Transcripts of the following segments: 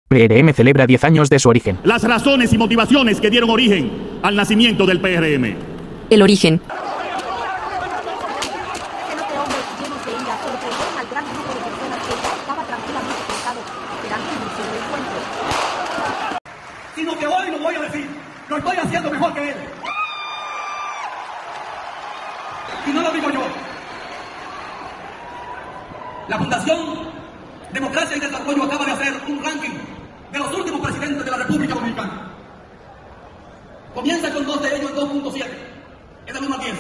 PRM celebra 10 años de su origen. Las razones y motivaciones que dieron origen al nacimiento del PRM. El origen. Sino que hoy lo voy a decir, lo estoy haciendo mejor que él. Y no lo digo yo. La Fundación Democracia y Desarrollo acaba de hacer un ranking de los últimos presidentes de la República Dominicana. Comienza con 2 de ellos en 2.7, es del 1 al 10.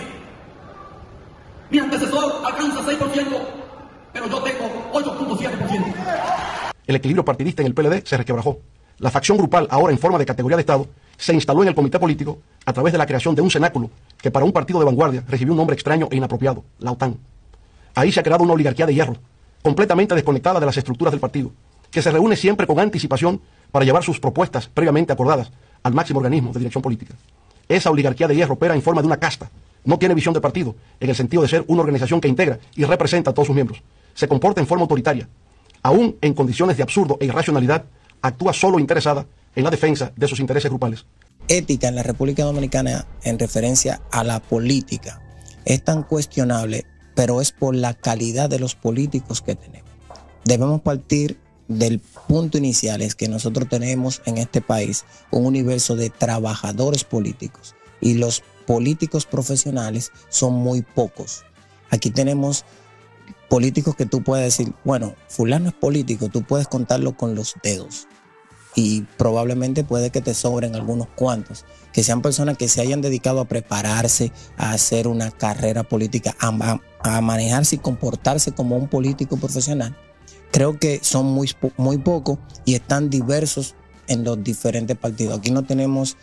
Mi antecesor alcanza 6%, pero yo tengo 8.7%. El equilibrio partidista en el PLD se resquebrajó. La facción grupal, ahora en forma de categoría de Estado, se instaló en el comité político a través de la creación de un cenáculo que para un partido de vanguardia recibió un nombre extraño e inapropiado, la OTAN. Ahí se ha creado una oligarquía de hierro, completamente desconectada de las estructuras del partido, que se reúne siempre con anticipación para llevar sus propuestas previamente acordadas al máximo organismo de dirección política. Esa oligarquía de hierro opera en forma de una casta, no tiene visión de partido, en el sentido de ser una organización que integra y representa a todos sus miembros. Se comporta en forma autoritaria, aún en condiciones de absurdo e irracionalidad, actúa solo interesada en la defensa de sus intereses grupales. Ética en la República Dominicana en referencia a la política es tan cuestionable, pero es por la calidad de los políticos que tenemos. Debemos partir del punto inicial, es que nosotros tenemos en este país un universo de trabajadores políticos y los políticos profesionales son muy pocos. Aquí tenemos políticos que tú puedes decir, bueno, fulano es político, tú puedes contarlo con los dedos. Y probablemente puede que te sobren algunos cuantos, que sean personas que se hayan dedicado a prepararse, a hacer una carrera política, a manejarse y comportarse como un político profesional. Creo que son muy pocos y están diversos en los diferentes partidos. Aquí no tenemos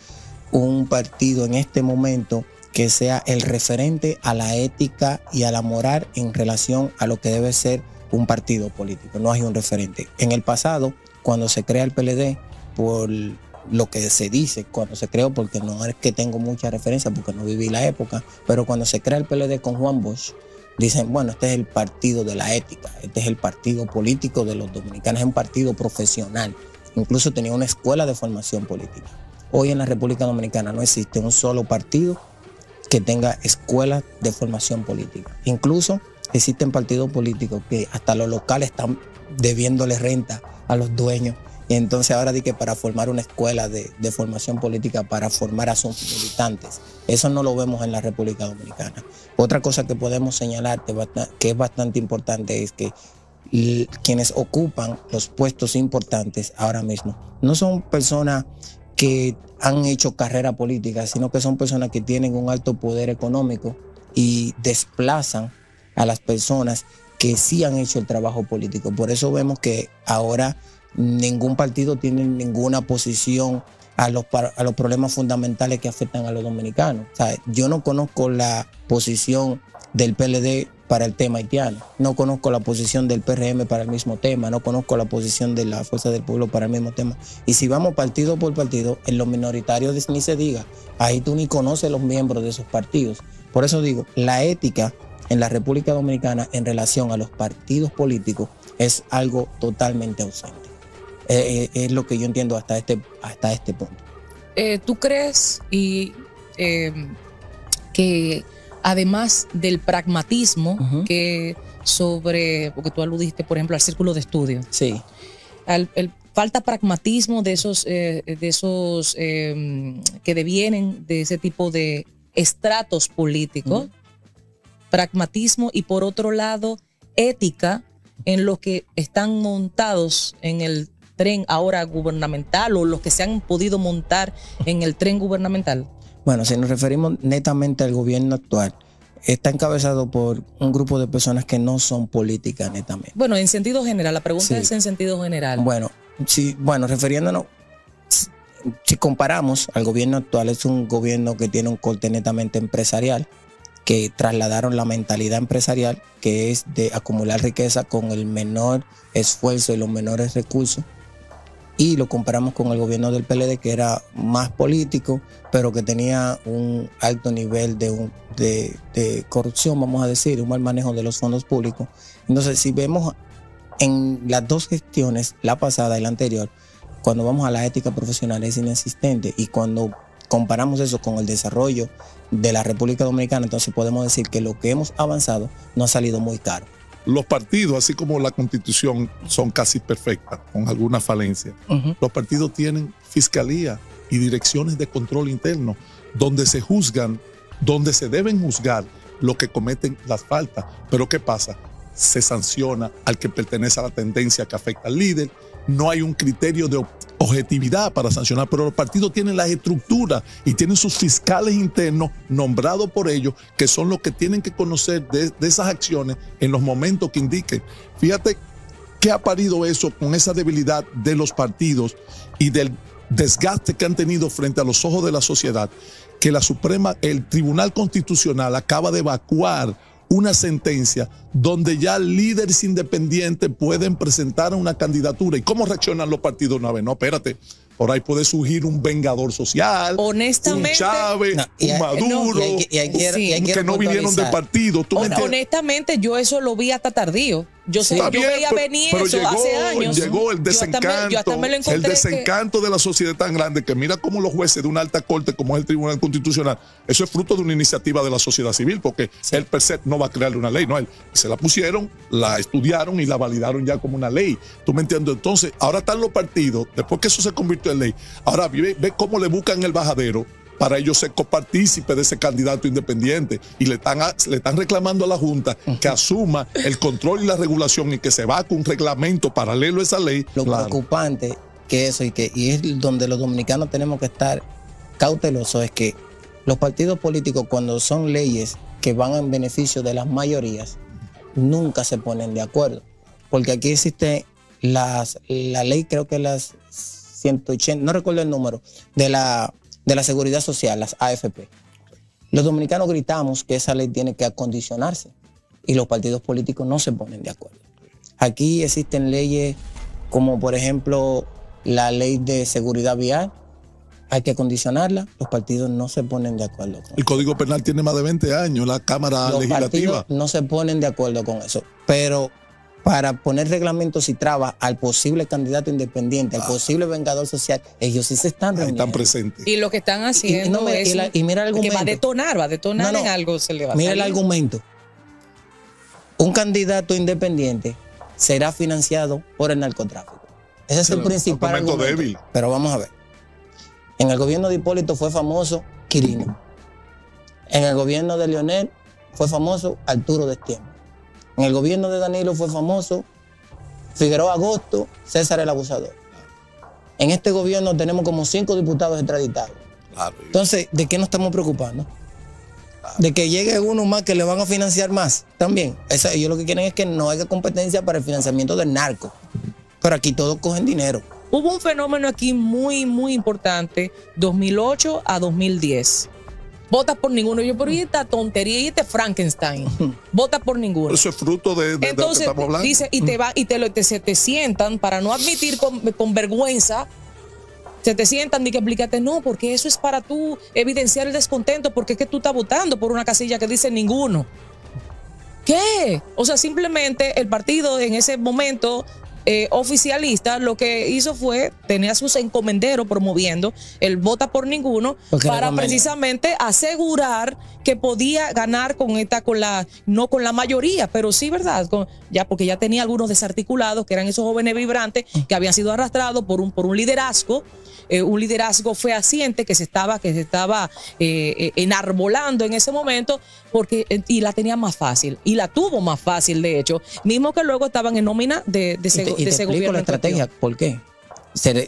un partido en este momento que sea el referente a la ética y a la moral en relación a lo que debe ser un partido político. No hay un referente. En el pasado, cuando se crea el PLD, por lo que se dice, cuando se creó, porque no es que tengo mucha referencia, porque no viví la época, pero cuando se crea el PLD con Juan Bosch, dicen, bueno, este es el partido de la ética, este es el partido político de los dominicanos, es un partido profesional. Incluso tenía una escuela de formación política. Hoy en la República Dominicana no existe un solo partido que tenga escuelas de formación política. Incluso existen partidos políticos que hasta los locales están debiéndole renta a los dueños. Y entonces ahora di que para formar una escuela de formación política, para formar a sus militantes, eso no lo vemos en la República Dominicana. Otra cosa que podemos señalar que es bastante importante es que quienes ocupan los puestos importantes ahora mismo no son personas que han hecho carrera política, sino que son personas que tienen un alto poder económico y desplazan a las personas que sí han hecho el trabajo político. Por eso vemos que ahora ningún partido tiene ninguna posición a los problemas fundamentales que afectan a los dominicanos. O sea, yo no conozco la posición del PLD para el tema haitiano, no conozco la posición del PRM para el mismo tema, no conozco la posición de la Fuerza del Pueblo para el mismo tema. Y si vamos partido por partido, en los minoritarios ni se diga, ahí tú ni conoces los miembros de esos partidos. Por eso digo, la ética en la República Dominicana en relación a los partidos políticos es algo totalmente ausente. Es lo que yo entiendo hasta este punto. ¿Tú crees que además del pragmatismo que porque tú aludiste, por ejemplo, al círculo de estudio? Sí. Falta pragmatismo de esos que devienen de ese tipo de estratos políticos, pragmatismo y por otro lado ética en los que están montados en el tren ahora gubernamental o los que se han podido montar en el tren gubernamental. Bueno, si nos referimos netamente al gobierno actual, está encabezado por un grupo de personas que no son políticas netamente. Bueno, en sentido general, la pregunta es en sentido general. Bueno, refiriéndonos, si comparamos al gobierno actual, es un gobierno que tiene un corte netamente empresarial, que trasladaron la mentalidad empresarial, que es de acumular riqueza con el menor esfuerzo y los menores recursos, y lo comparamos con el gobierno del PLD, que era más político, pero que tenía un alto nivel de corrupción, vamos a decir, un mal manejo de los fondos públicos. Entonces, si vemos en las dos gestiones, la pasada y la anterior, cuando vamos a la ética profesional es inexistente, y cuando comparamos eso con el desarrollo de la República Dominicana, entonces podemos decir que lo que hemos avanzado no ha salido muy caro. Los partidos, así como la Constitución, son casi perfectas, con alguna falencia. Los partidos tienen fiscalía y direcciones de control interno, donde se juzgan, donde se deben juzgar los que cometen las faltas. Pero ¿qué pasa? Se sanciona al que pertenece a la tendencia que afecta al líder. No hay un criterio de objetividad para sancionar, pero los partidos tienen las estructuras y tienen sus fiscales internos nombrados por ellos, que son los que tienen que conocer de esas acciones en los momentos que indiquen. Fíjate qué ha parido eso con esa debilidad de los partidos y del desgaste que han tenido frente a los ojos de la sociedad, que el Tribunal Constitucional acaba de evacuar una sentencia donde ya líderes independientes pueden presentar una candidatura. ¿Y cómo reaccionan los partidos una vez? No, espérate, por ahí puede surgir un vengador social, honestamente, un Chávez, un Maduro, que no vinieron del partido. Honestamente, yo eso lo vi hasta tardío. Yo veía venir eso hace años. Llegó el desencanto, el desencanto de la sociedad tan grande que mira cómo los jueces de una alta corte como es el Tribunal Constitucional, eso es fruto de una iniciativa de la sociedad civil, porque él per se no va a crearle una ley, no, él se la pusieron, la estudiaron y la validaron ya como una ley. ¿Tú me entiendes? Entonces, ahora están los partidos, después que eso se convirtió en ley, ahora ve cómo le buscan el bajadero para ellos ser copartícipes de ese candidato independiente, y le están reclamando a la Junta que asuma el control y la regulación y que se va con un reglamento paralelo a esa ley. Lo preocupante que eso, y es donde los dominicanos tenemos que estar cautelosos, es que los partidos políticos, cuando son leyes que van en beneficio de las mayorías, nunca se ponen de acuerdo, porque aquí existe la ley, creo que las 180, no recuerdo el número, de la seguridad social, las AFP. Los dominicanos gritamos que esa ley tiene que acondicionarse, y los partidos políticos no se ponen de acuerdo. Aquí existen leyes como, por ejemplo, la ley de seguridad vial, hay que acondicionarla, los partidos no se ponen de acuerdo con el Código Penal tiene más de 20 años, la Cámara Legislativa. Los partidos no se ponen de acuerdo con eso, pero para poner reglamentos y trabas al posible candidato independiente, al posible vengador social, ellos sí se están reuniendo. Están presentes. Y lo que están haciendo y mira el argumento, que va a detonar en algo se le va a mira salir. El argumento. Un candidato independiente será financiado por el narcotráfico. Ese es el principal argumento. Débil. Pero vamos a ver. En el gobierno de Hipólito fue famoso Quirino. En el gobierno de Leonel fue famoso Arturo Destiempo. En el gobierno de Danilo fue famoso Figueroa Agosto, César el Abusador. En este gobierno tenemos como 5 diputados extraditados. Entonces, ¿de qué nos estamos preocupando? De que llegue uno más que le van a financiar más también. Ellos lo que quieren es que no haya competencia para el financiamiento del narco. Pero aquí todos cogen dinero. Hubo un fenómeno aquí muy, muy importante, 2008 a 2010. Vota por ninguno. Yo, por esta tontería y este Frankenstein. Vota por ninguno. Eso es fruto de entonces, lo que estamos hablando. Dice, y te sientan para no admitir con vergüenza. Se te sientan y que explícate, no, porque eso es para tú evidenciar el descontento, porque es que tú estás votando por una casilla que dice ninguno. ¿Qué? O sea, simplemente el partido en ese momento oficialista lo que hizo fue tener a sus encomenderos promoviendo el vota por ninguno para precisamente asegurar que podía ganar no con la mayoría, pero sí, ¿verdad? Porque ya tenía algunos desarticulados que eran esos jóvenes vibrantes que habían sido arrastrados por un liderazgo. Un liderazgo fehaciente que se estaba enarbolando en ese momento, y la tenía más fácil, y la tuvo más fácil, de hecho, mismo que luego estaban en nómina de ese gobierno. Y te explico la estrategia, ¿por qué?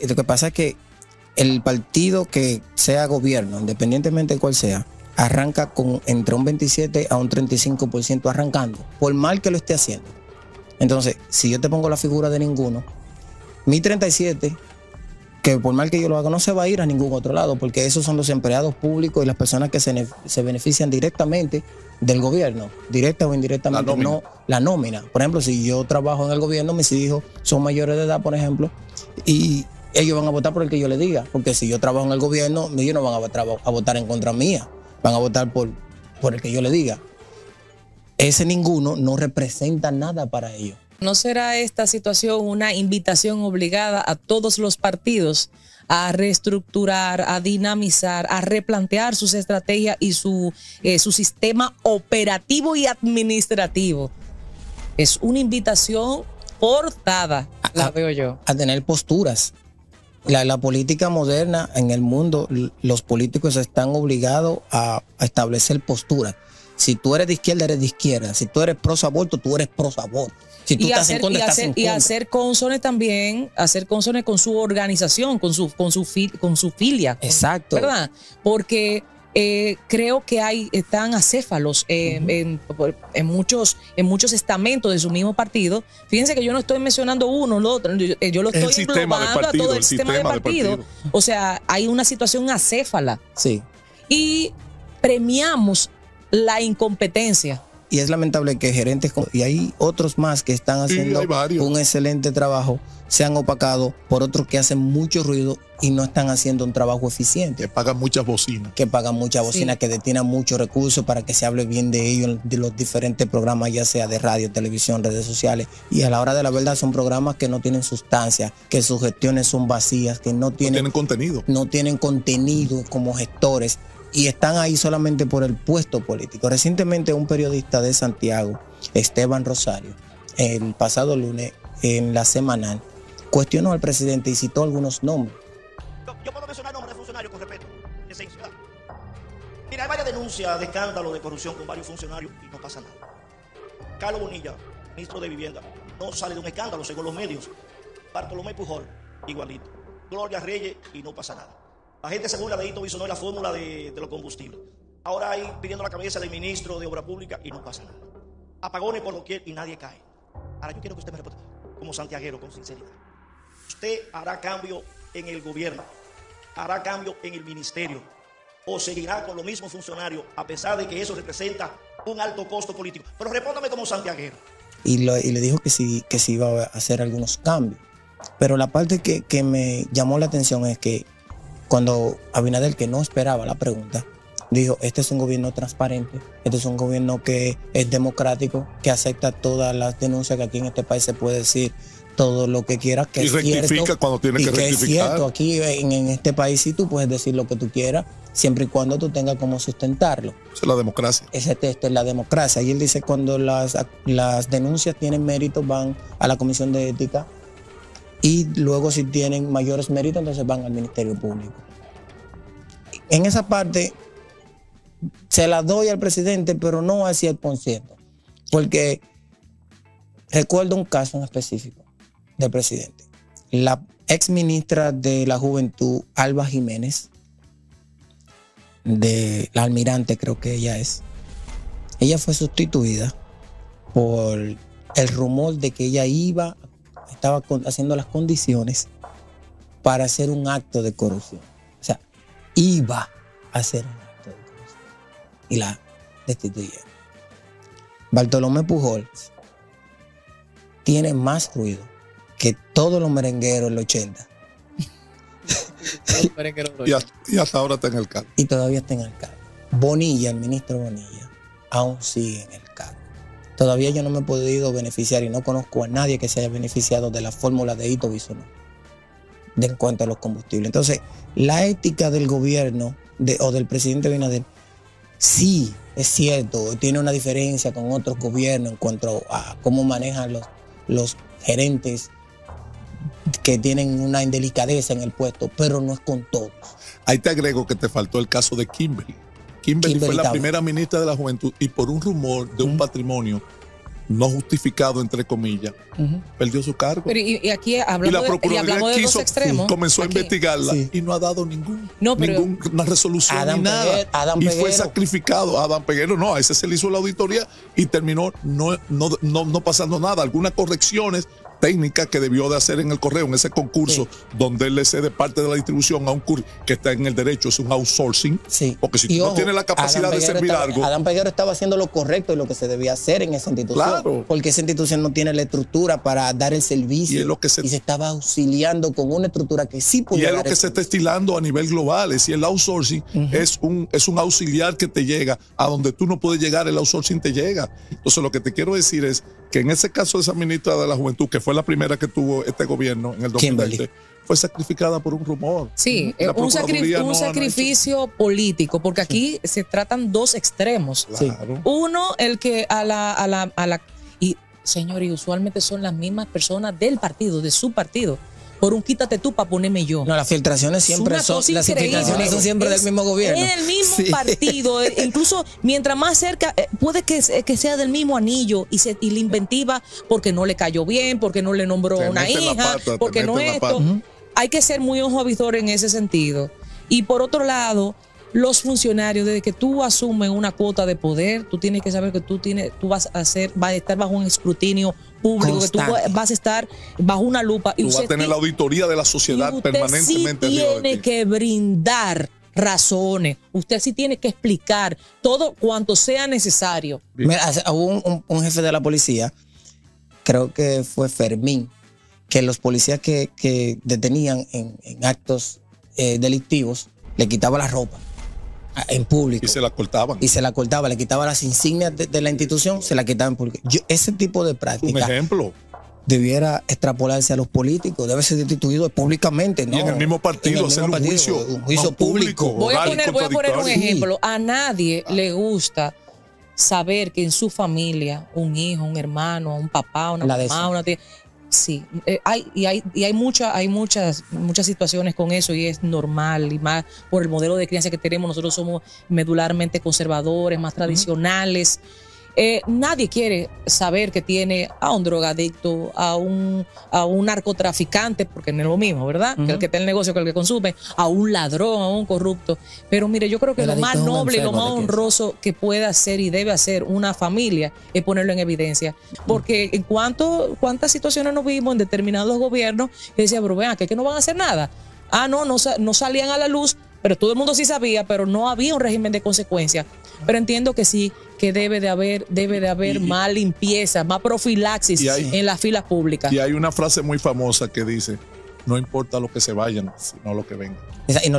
Lo que pasa es que el partido que sea gobierno, independientemente de cuál sea, arranca con entre un 27 a un 35% arrancando, por mal que lo esté haciendo. Entonces, si yo te pongo la figura de ninguno, mi 37, que por mal que yo lo haga, no se va a ir a ningún otro lado, porque esos son los empleados públicos y las personas que se benefician directamente del gobierno, directa o indirectamente, la nómina. Por ejemplo, si yo trabajo en el gobierno, mis hijos son mayores de edad, por ejemplo, y ellos van a votar por el que yo les diga, porque si yo trabajo en el gobierno, ellos no van a votar en contra mía, van a votar por el que yo les diga. Ese ninguno no representa nada para ellos. ¿No será esta situación una invitación obligada a todos los partidos a reestructurar, a dinamizar, a replantear sus estrategias y su sistema operativo y administrativo? Es una invitación forzada, la veo yo. A tener posturas. La política moderna en el mundo, los políticos están obligados a establecer posturas. Si tú eres de izquierda, eres de izquierda. Si tú eres pro aborto, tú eres pro aborto. Si tú estás en contra, estás en contra. Y hacer consones también, hacer consones con su organización, con su filia. Exacto. ¿Verdad? Porque creo que están acéfalos en muchos estamentos de su mismo partido. Fíjense que yo no estoy mencionando uno, lo otro, yo lo estoy englobando a todo el sistema de partido. O sea, hay una situación acéfala. Sí. Y premiamos la incompetencia. Y es lamentable que gerentes y hay otros más que están haciendo un excelente trabajo, sean opacados por otros que hacen mucho ruido y no están haciendo un trabajo eficiente. Que pagan muchas bocinas. Sí. Que destinan muchos recursos para que se hable bien de ellos de los diferentes programas, ya sea de radio, televisión, redes sociales. Y a la hora de la verdad son programas que no tienen sustancia, que sus gestiones son vacías, que no tienen contenido. No tienen contenido como gestores. Y están ahí solamente por el puesto político. Recientemente un periodista de Santiago, Esteban Rosario, el pasado lunes en La Semanal, cuestionó al presidente y citó algunos nombres. Yo puedo mencionar nombres de funcionarios con respeto, de ciudad. Mira, hay varias denuncias de escándalo de corrupción con varios funcionarios y no pasa nada. Carlos Bonilla, ministro de Vivienda, no sale de un escándalo según los medios. Bartolomé Pujol, igualito. Gloria Reyes y no pasa nada. La gente se burla de Hito Bisonó y la fórmula de los combustibles. Ahora hay pidiendo la cabeza del ministro de Obra Pública y no pasa nada. Apagones por doquier y nadie cae. Ahora yo quiero que usted me responda como santiaguero, con sinceridad. ¿Usted hará cambio en el gobierno? ¿Hará cambio en el ministerio? ¿O seguirá con los mismos funcionarios a pesar de que eso representa un alto costo político? Pero respóndame como santiaguero. Y le dijo que sí iba a hacer algunos cambios. Pero la parte que me llamó la atención es que cuando Abinader, que no esperaba la pregunta, dijo, este es un gobierno transparente, este es un gobierno que es democrático, que acepta todas las denuncias, que aquí en este país se puede decir todo lo que quiera, que es rectifica cierto, cuando tiene que rectificar. Es cierto, aquí en este país sí tú puedes decir lo que tú quieras, siempre y cuando tú tengas cómo sustentarlo. Esa es la democracia. Esta es la democracia. Y él dice, cuando las denuncias tienen mérito, van a la Comisión de Ética, y luego si tienen mayores méritos, entonces van al Ministerio Público. En esa parte se la doy al presidente, pero no al 100%, porque recuerdo un caso en específico del presidente. La ex ministra de la Juventud, Alba Jiménez, de la Almirante creo que ella fue sustituida por el rumor de que ella estaba haciendo las condiciones para hacer un acto de corrupción. O sea, iba a hacer un acto de corrupción. Y la destituyeron. Bartolomé Pujol tiene más ruido que todos los merengueros en los 80. y hasta ahora está en el cargo. Y todavía está en el cargo. Bonilla, el ministro Bonilla, aún sigue en el cargo. Todavía yo no me he podido beneficiar y no conozco a nadie que se haya beneficiado de la fórmula de Hito Bisonó en cuanto a los combustibles. Entonces, la ética del gobierno o del presidente Abinader, sí, es cierto, tiene una diferencia con otros gobiernos en cuanto a cómo manejan los gerentes que tienen una indelicadeza en el puesto, pero no es con todos. Ahí te agrego que te faltó el caso de Kimberly. Kimberly fue la primera ministra de la Juventud y por un rumor de un patrimonio no justificado, entre comillas, perdió su cargo. Pero y aquí hablamos de dos extremos. Comenzó a investigarla y no ha dado ninguna resolución ni nada. Adam Peguero. Fue sacrificado. Adam Peguero, no, a ese se le hizo la auditoría y terminó no pasando nada. Algunas correcciones técnicas que debió de hacer en el correo, en ese concurso, donde él le cede parte de la distribución a un que está en el derecho, es un outsourcing. Sí. Porque si tú no tienes la capacidad de servir algo. Adam Peguero estaba haciendo lo correcto y lo que se debía hacer en esa institución. Claro. Porque esa institución no tiene la estructura para dar el servicio. Y, es lo que se estaba auxiliando con una estructura que sí podía. Y es lo que se está estilando a nivel global. Es decir, el outsourcing es un auxiliar que te llega a donde tú no puedes llegar, el outsourcing te llega. Entonces, lo que te quiero decir es que en ese caso esa ministra de la Juventud, que fue la primera que tuvo este gobierno en el 2020, fue sacrificada por un rumor. Sí, La un Procuraduría sacrificio político, porque aquí se tratan dos extremos. Claro. Uno, el que y señor, y usualmente son las mismas personas del partido, de su partido. Por un quítate tú para ponerme yo. No, las filtraciones siempre son siempre del mismo gobierno. Es el mismo partido. Incluso mientras más cerca, puede que sea del mismo anillo y la inventiva porque no le cayó bien, porque no le nombró una hija, porque no esto. Hay que ser muy ojo visor en ese sentido. Y por otro lado, los funcionarios, desde que tú asumes una cuota de poder, tú tienes que saber que tú vas a estar bajo un escrutinio público, constante. Que tú vas a estar bajo una lupa. Tú vas a tener la auditoría de la sociedad permanentemente. Sí tiene que brindar razones. Usted sí tiene que explicar todo cuanto sea necesario. Mira, hubo un jefe de la policía, creo que fue Fermín, que los policías que detenían en actos delictivos le quitaba la ropa en público. Y se la cortaban. Le quitaba las insignias de la institución, se la quitaba en público. Ese tipo de práctica. Un ejemplo. Debiera extrapolarse a los políticos, debe ser destituido públicamente, ¿no? Y en el mismo partido, hacer un juicio público. Voy a poner un ejemplo. A nadie le gusta saber que en su familia, un hijo, un hermano, un papá, una mamá, una tía. Sí, hay muchas situaciones con eso y es normal, y más por el modelo de crianza que tenemos. Nosotros somos medularmente conservadores, más tradicionales. Nadie quiere saber que tiene a un drogadicto, a un narcotraficante, porque no es lo mismo, ¿verdad? Que el que está en el negocio, que el que consume, a un ladrón, a un corrupto. Pero mire, yo creo que lo más noble y lo más honroso que puede hacer y debe hacer una familia es ponerlo en evidencia. Porque en cuántas situaciones nos vimos en determinados gobiernos que decían, pero vean, que no van a hacer nada. No salían a la luz, pero todo el mundo sí sabía, pero no había un régimen de consecuencias. Pero entiendo que sí, que debe de haber más limpieza, más profilaxis en las filas públicas. Y hay una frase muy famosa que dice, no importa lo que se vayan, sino lo que vengan.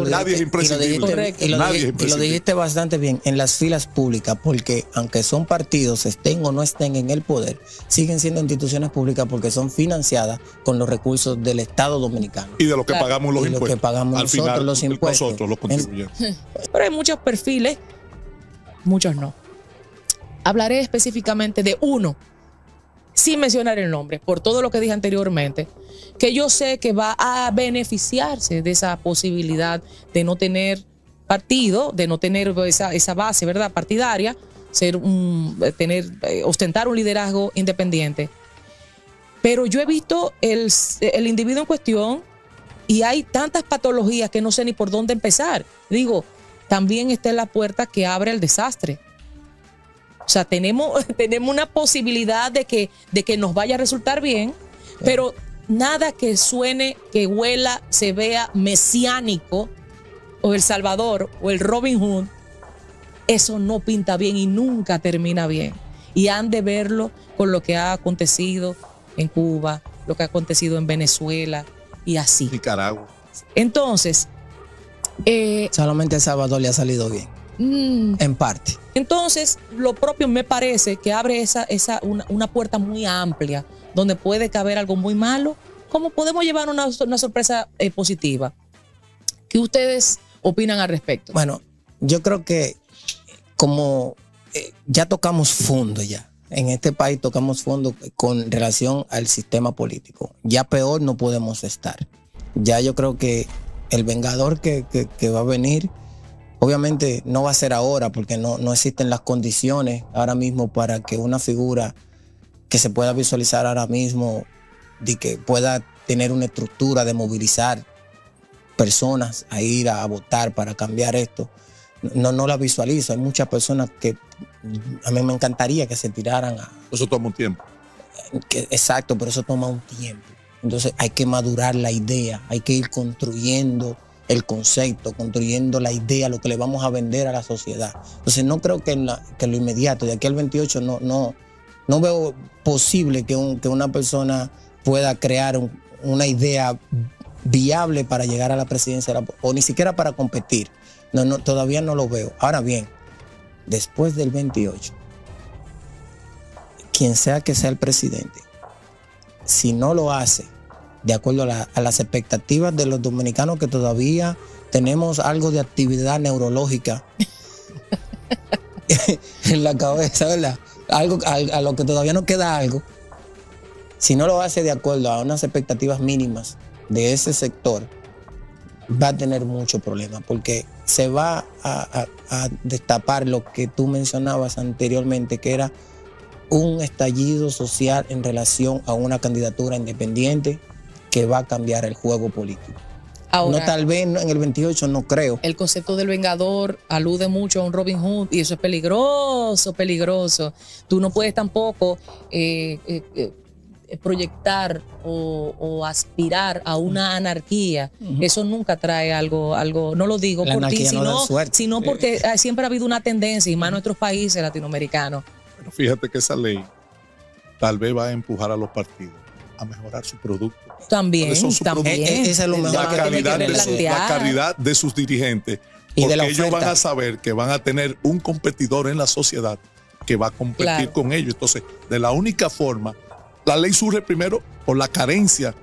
Nadie es imprescindible. Y lo dijiste bastante bien, en las filas públicas, porque aunque son partidos, estén o no estén en el poder, siguen siendo instituciones públicas porque son financiadas con los recursos del Estado dominicano. Y de lo que pagamos los impuestos. Lo que pagamos nosotros, los impuestos. Nosotros, los contribuyentes. Pero hay muchos perfiles, muchos no. Hablaré específicamente de uno, sin mencionar el nombre, por todo lo que dije anteriormente, que yo sé que va a beneficiarse de esa posibilidad de no tener partido, de no tener esa base, ¿verdad?, partidaria, ostentar un liderazgo independiente. Pero yo he visto el individuo en cuestión y hay tantas patologías que no sé ni por dónde empezar. Digo, también está en la puerta que abre el desastre. O sea, tenemos una posibilidad de que nos vaya a resultar bien, pero nada que suene, que huela, se vea mesiánico, o el Salvador, o el Robin Hood, eso no pinta bien y nunca termina bien. Y han de verlo con lo que ha acontecido en Cuba, lo que ha acontecido en Venezuela y así. Nicaragua. Entonces, solamente El Salvador le ha salido bien. En parte. Entonces, lo propio me parece que abre una puerta muy amplia donde puede caber algo muy malo, como podemos llevar una sorpresa positiva. ¿Qué ustedes opinan al respecto? Bueno, yo creo que como ya tocamos fondo ya. En este país tocamos fondo con relación al sistema político. Ya peor no podemos estar. Ya yo creo que el vengador que va a venir, obviamente no va a ser ahora porque no existen las condiciones ahora mismo para que una figura que se pueda visualizar ahora mismo, de que pueda tener una estructura de movilizar personas a ir a votar para cambiar esto. No la visualizo. Hay muchas personas que a mí me encantaría que se tiraran a... Eso toma un tiempo. Exacto, pero eso toma un tiempo. Entonces hay que madurar la idea, hay que ir construyendo el concepto, construyendo la idea, lo que le vamos a vender a la sociedad. Entonces no creo que lo inmediato, de aquí al 28 no veo posible que una persona pueda crear una idea viable para llegar a la presidencia o ni siquiera para competir. No, todavía no lo veo. Ahora bien, después del 28, quien sea que sea el presidente, si no lo hace de acuerdo a las expectativas de los dominicanos, que todavía tenemos algo de actividad neurológica en la cabeza, ¿verdad? Algo, a lo que todavía nos queda algo. Si no lo hace de acuerdo a unas expectativas mínimas de ese sector, va a tener mucho problema, porque se va a destapar lo que tú mencionabas anteriormente, que era un estallido social en relación a una candidatura independiente que va a cambiar el juego político. Ahora, no, tal vez en el 28 no creo. El concepto del vengador alude mucho a un Robin Hood, y eso es peligroso, peligroso. Tú no puedes tampoco proyectar o aspirar a una anarquía. Eso nunca trae algo, no lo digo por ti, sino porque siempre ha habido una tendencia, y más en nuestros países latinoamericanos. Pero fíjate que esa ley tal vez va a empujar a los partidos a mejorar su producto. También. Esa es lo mejor. La calidad de sus dirigentes. Y porque de la ellos van a saber que van a tener un competidor en la sociedad que va a competir con ellos. Entonces, de la única forma, la ley surge primero por la carencia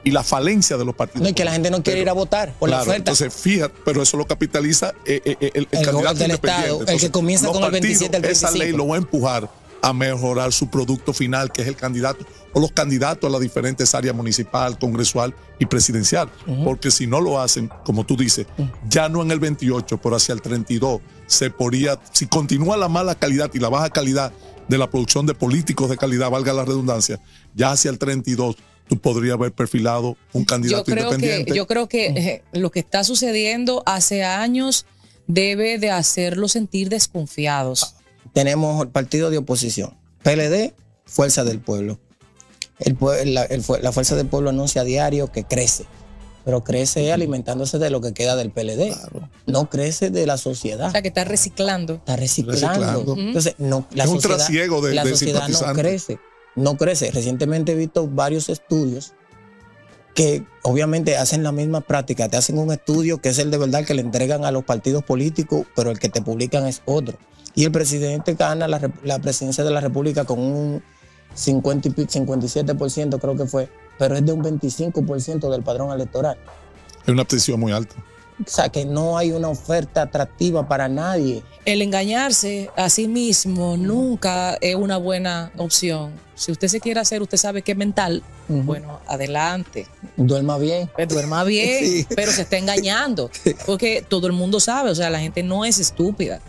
y la falencia de los partidos. No, y que la gente no quiere ir a votar por la oferta. Entonces, fíjate, pero eso lo capitaliza el candidato del independiente. Estado, Entonces, el que comienza con el 27 al 25. Esa ley lo va a empujar a mejorar su producto final, que es el candidato o los candidatos a las diferentes áreas municipal, congresual y presidencial. Porque si no lo hacen, como tú dices, ya no en el 28, pero hacia el 32, se podría, si continúa la mala calidad y la baja calidad de la producción de políticos de calidad, valga la redundancia, ya hacia el 32, tú podrías haber perfilado un candidato independiente. Yo creo que lo que está sucediendo hace años debe de hacerlos sentir desconfiados. Tenemos el partido de oposición, PLD, Fuerza del Pueblo. La Fuerza del Pueblo anuncia a diario que crece, pero crece alimentándose de lo que queda del PLD. Claro. No crece de la sociedad. O sea, que está reciclando. Está reciclando. Entonces, no, la es sociedad, un trasiego de la sociedad no crece. Recientemente he visto varios estudios que obviamente hacen la misma práctica. Te hacen un estudio que es el de verdad que le entregan a los partidos políticos, pero el que te publican es otro. Y el presidente gana la presidencia de la República con un 57% creo que fue, pero es de un 25% del padrón electoral. Es una abstención muy alta. O sea, que no hay una oferta atractiva para nadie. El engañarse a sí mismo nunca es una buena opción. Si usted se quiere hacer, usted sabe que es mental, bueno, adelante. Duerma bien. Duerma bien, Sí. pero se está engañando. Porque todo el mundo sabe, o sea, la gente no es estúpida.